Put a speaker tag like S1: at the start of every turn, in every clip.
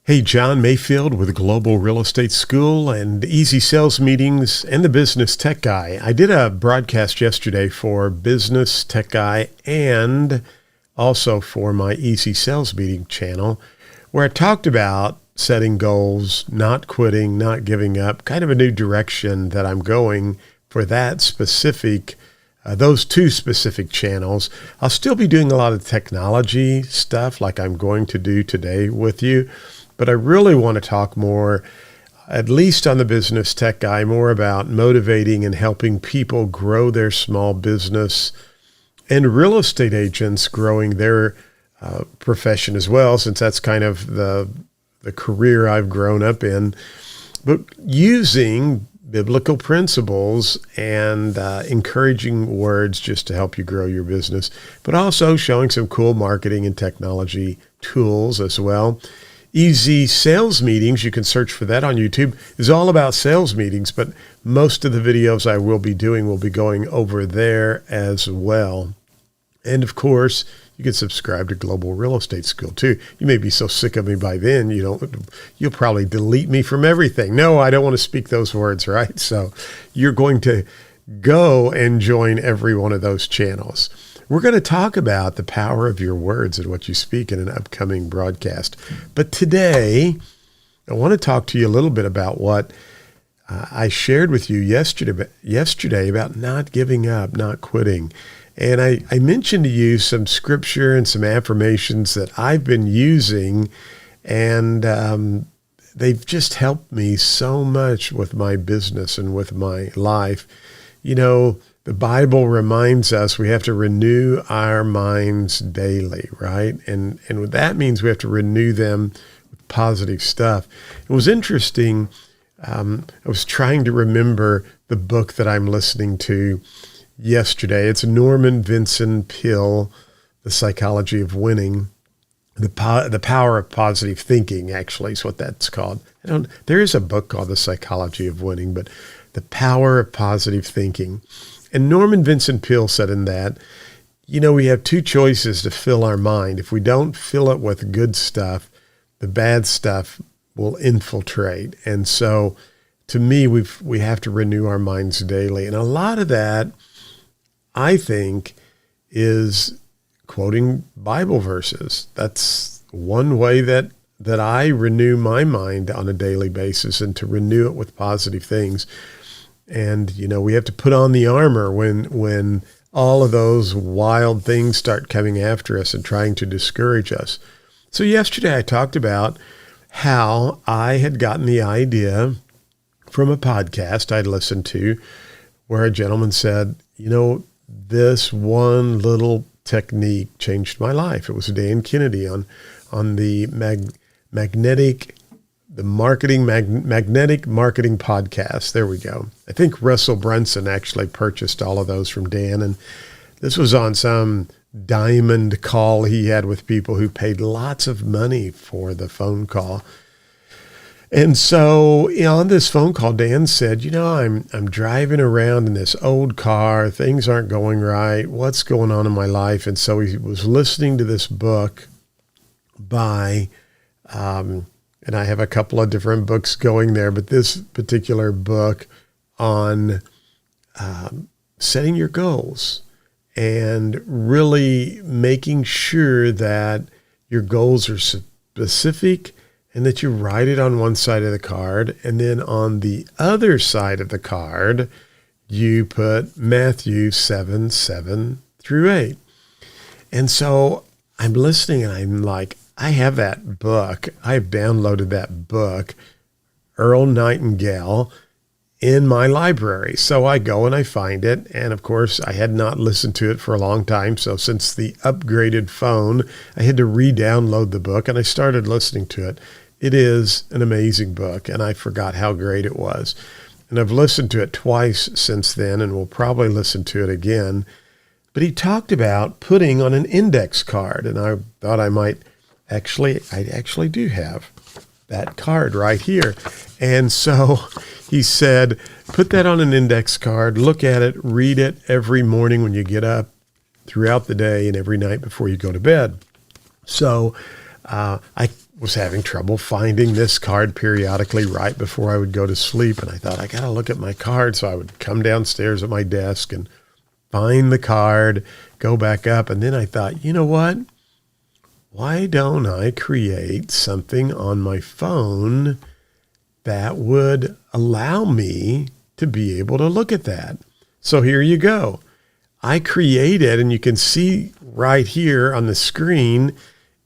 S1: Hey, John Mayfield with Global Real Estate School and Easy Sales Meetings and the Business Tech Guy. I did a broadcast yesterday for Business Tech Guy and also for my Easy Sales Meeting channel where I talked about setting goals, not quitting, not giving up, kind of a new direction that I'm going for that specific those two specific channels. I'll still be doing a lot of technology stuff like I'm going to do today with you, but I really want to talk more, at least on the Business Tech Guy, more about motivating and helping people grow their small business and real estate agents growing their profession as well, since that's kind of the career I've grown up in, but using biblical principles and encouraging words just to help you grow your business, but also showing some cool marketing and technology tools as well. Easy Sales Meetings, you can search for that on YouTube, is all about sales meetings, but most of the videos I will be doing will be going over there as well. And of course, you can subscribe to Global Real Estate School too. You may be so sick of me by then, you'll probably delete me from everything. No, I don't want to speak those words, right? So you're going to go and join every one of those channels. We're going to talk about the power of your words and what you speak in an upcoming broadcast. But today, I want to talk to you a little bit about what I shared with you yesterday about not giving up, not quitting. And I mentioned to you some scripture and some affirmations that I've been using, and they've just helped me so much with my business and with my life. You know, the Bible reminds us we have to renew our minds daily, right? And what that means, we have to renew them with positive stuff. It was interesting. I was trying to remember the book that I'm listening to yesterday. It's Norman Vincent Peale, The Psychology of Winning. The Power of Positive Thinking, actually, is what that's called. There is a book called The Psychology of Winning, but The Power of Positive Thinking. And Norman Vincent Peale said in that, we have two choices to fill our mind. If we don't fill it with good stuff, the bad stuff will infiltrate. And so to me, we have to renew our minds daily. And a lot of that, I think, is quoting Bible verses. That's one way that I renew my mind on a daily basis, and to renew it with positive things. And, we have to put on the armor when all of those wild things start coming after us and trying to discourage us. So yesterday I talked about how I had gotten the idea from a podcast I'd listened to where a gentleman said, this one little technique changed my life. It was Dan Kennedy on the magnetic marketing podcast. There we go. I think Russell Brunson actually purchased all of those from Dan, and this was on some diamond call he had with people who paid lots of money for the phone call. And so, on this phone call, Dan said, I'm driving around in this old car. Things aren't going right. What's going on in my life? And so he was listening to this book by, and I have a couple of different books going there, but this particular book on setting your goals and really making sure that your goals are specific, and that you write it on one side of the card, and then on the other side of the card, you put Matthew 7:7-8. And so I'm listening, and I'm like, I have that book. I've downloaded that book, Earl Nightingale, in my library. So I go and I find it. And of course, I had not listened to it for a long time. So since the upgraded phone, I had to re-download the book, and I started listening to it. It is an amazing book, and I forgot how great it was. And I've listened to it twice since then, and will probably listen to it again. But he talked about putting on an index card, and I thought I actually do have that card right here. And so he said, put that on an index card, look at it, read it every morning when you get up, throughout the day, and every night before you go to bed. So I was having trouble finding this card periodically right before I would go to sleep. And I thought, I got to look at my card. So I would come downstairs at my desk and find the card, go back up. And then I thought, you know what? Why don't I create something on my phone that would allow me to be able to look at that? So here you go. I created, and you can see right here on the screen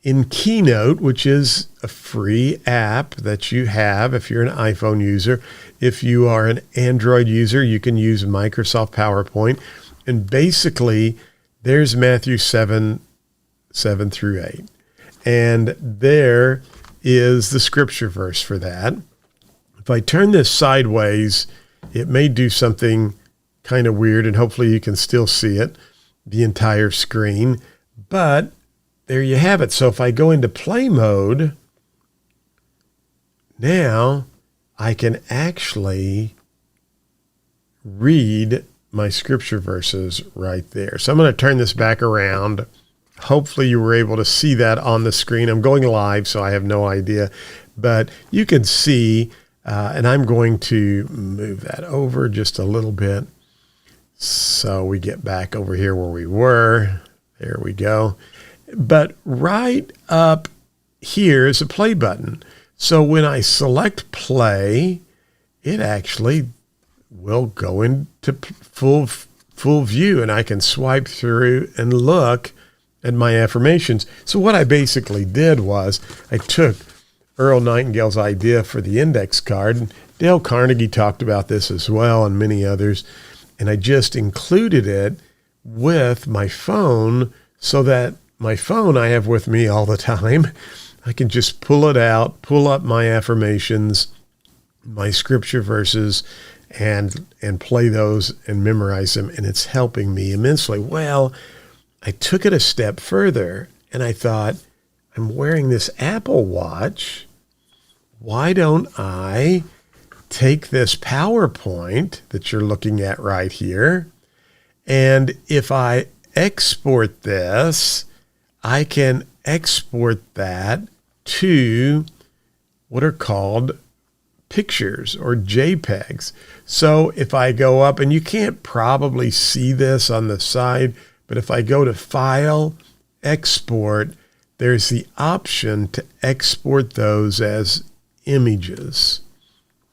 S1: in Keynote, which is a free app that you have if you're an iPhone user. If you are an Android user, you can use Microsoft PowerPoint. And basically, there's Matthew 7 through 8. And there is the scripture verse for that. If I turn this sideways, it may do something kind of weird, and hopefully you can still see it, the entire screen. But there you have it. So if I go into play mode, now I can actually read my scripture verses right there. So I'm going to turn this back around. Hopefully you were able to see that on the screen. I'm going live, so I have no idea. But you can see, and I'm going to move that over just a little bit so we get back over here where we were. There we go. But right up here is a play button. So when I select play, it actually will go into full view, and I can swipe through and look at my affirmations. So what I basically did was I took Earl Nightingale's idea for the index card, and Dale Carnegie talked about this as well, and many others, and I just included it with my phone so that my phone I have with me all the time. I can just pull it out, pull up my affirmations, my scripture verses, and play those and memorize them, and it's helping me immensely. Well, I took it a step further, and I thought, I'm wearing this Apple Watch. Why don't I take this PowerPoint that you're looking at right here, and if I export this, I can export that to what are called pictures or JPEGs. So if I go up, and you can't probably see this on the side, but if I go to File, Export, there's the option to export those as images.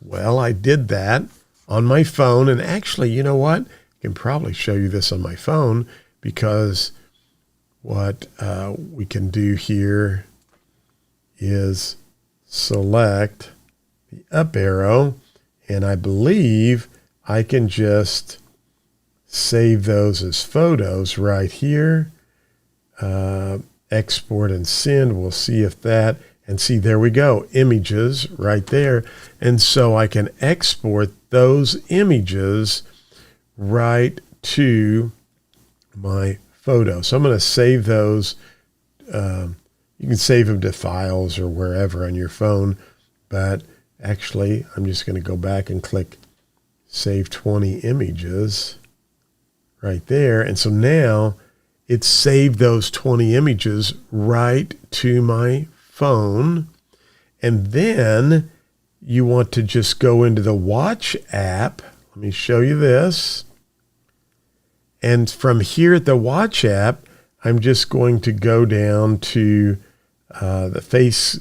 S1: Well, I did that on my phone, and actually, you know what? I can probably show you this on my phone, because what we can do here is select the up arrow, and I believe I can just save those as photos right here. Export and send. We'll see if that, and see, there we go, images right there. And so I can export those images right to my photo. So I'm going to save those. You can save them to files or wherever on your phone, but actually I'm just going to go back and click Save 20 Images right there. And so now it's saved those 20 images right to my phone. And then you want to just go into the Watch app. Let me show you this. And from here at the Watch app, I'm just going to go down to the Face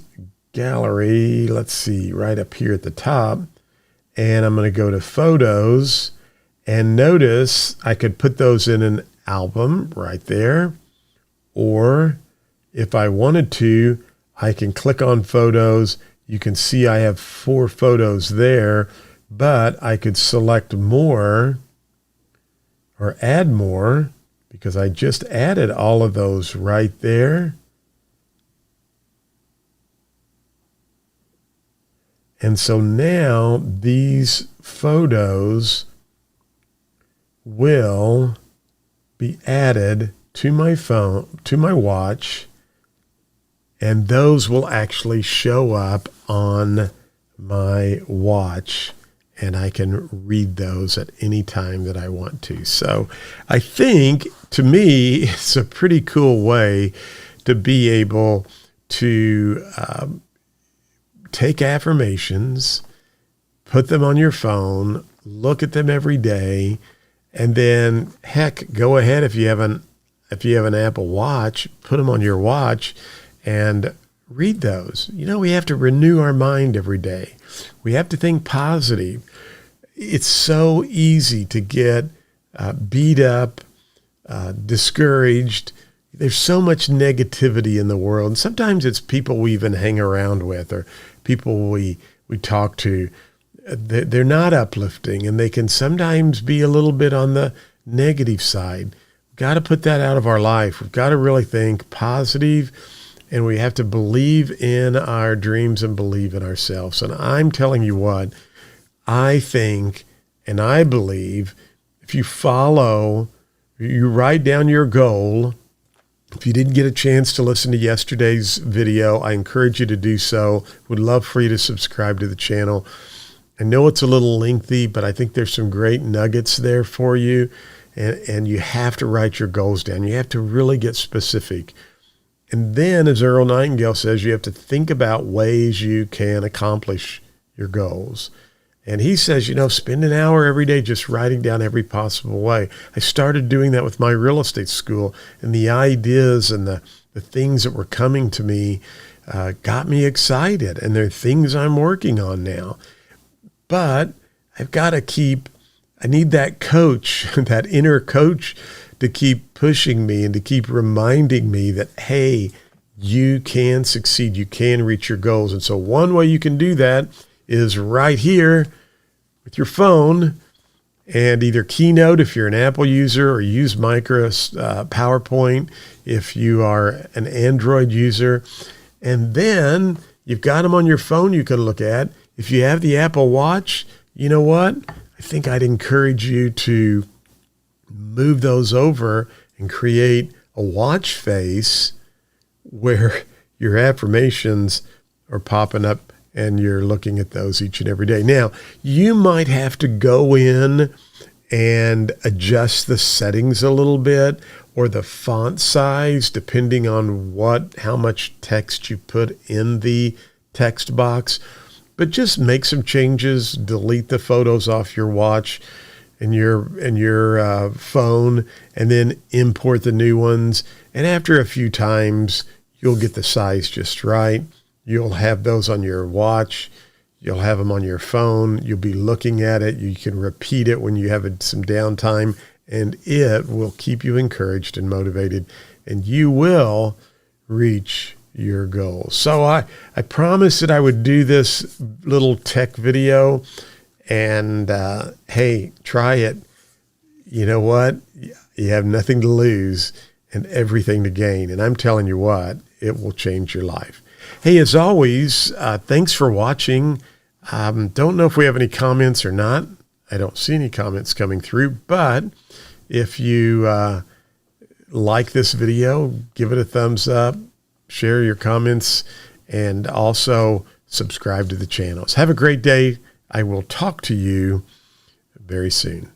S1: Gallery. Let's see, right up here at the top. And I'm going to go to Photos. And notice I could put those in an album right there. Or if I wanted to, I can click on Photos. You can see I have 4 photos there, but I could select more or add more, because I just added all of those right there. And so now these photos will be added to my phone, to my watch, and those will actually show up on my watch, and I can read those at any time that I want to. So I think, to me, it's a pretty cool way to be able to take affirmations, put them on your phone, look at them every day, and then heck, go ahead if you have an Apple Watch, put them on your watch and read those. We have to renew our mind every day. We have to think positive. It's so easy to get beat up, discouraged. There's so much negativity in the world. And sometimes it's people we even hang around with or people we talk to. They're not uplifting, and they can sometimes be a little bit on the negative side. We've got to put that out of our life. We've got to really think positive, and we have to believe in our dreams and believe in ourselves. And I'm telling you what, I think and I believe if you write down your goal. If you didn't get a chance to listen to yesterday's video, I encourage you to do so. Would love for you to subscribe to the channel. I know it's a little lengthy, but I think there's some great nuggets there for you. And you have to write your goals down. You have to really get specific. And then, as Earl Nightingale says, you have to think about ways you can accomplish your goals. And he says, spend an hour every day just writing down every possible way. I started doing that with my real estate school, and the ideas and the things that were coming to me got me excited. And they're things I'm working on now. But I've got to I need that coach, that inner coach to keep pushing me and to keep reminding me that, hey, you can succeed. You can reach your goals. And so one way you can do that is right here with your phone and either Keynote if you're an Apple user or use PowerPoint if you are an Android user. And then you've got them on your phone you can look at. If you have the Apple Watch, you know what? I think I'd encourage you to move those over and create a watch face where your affirmations are popping up and you're looking at those each and every day. Now, you might have to go in and adjust the settings a little bit or the font size depending on how much text you put in the text box. But just make some changes, delete the photos off your watch and your phone, and then import the new ones. And after a few times, you'll get the size just right. You'll have those on your watch. You'll have them on your phone. You'll be looking at it. You can repeat it when you have some downtime, and it will keep you encouraged and motivated, and you will reach your goals. So I promised that I would do this little tech video, and hey, try it. You know what? You have nothing to lose and everything to gain. And I'm telling you what, it will change your life. Hey, as always, thanks for watching. Don't know if we have any comments or not. I don't see any comments coming through, but if you like this video, give it a thumbs up. Share your comments, and also subscribe to the channels. Have a great day. I will talk to you very soon.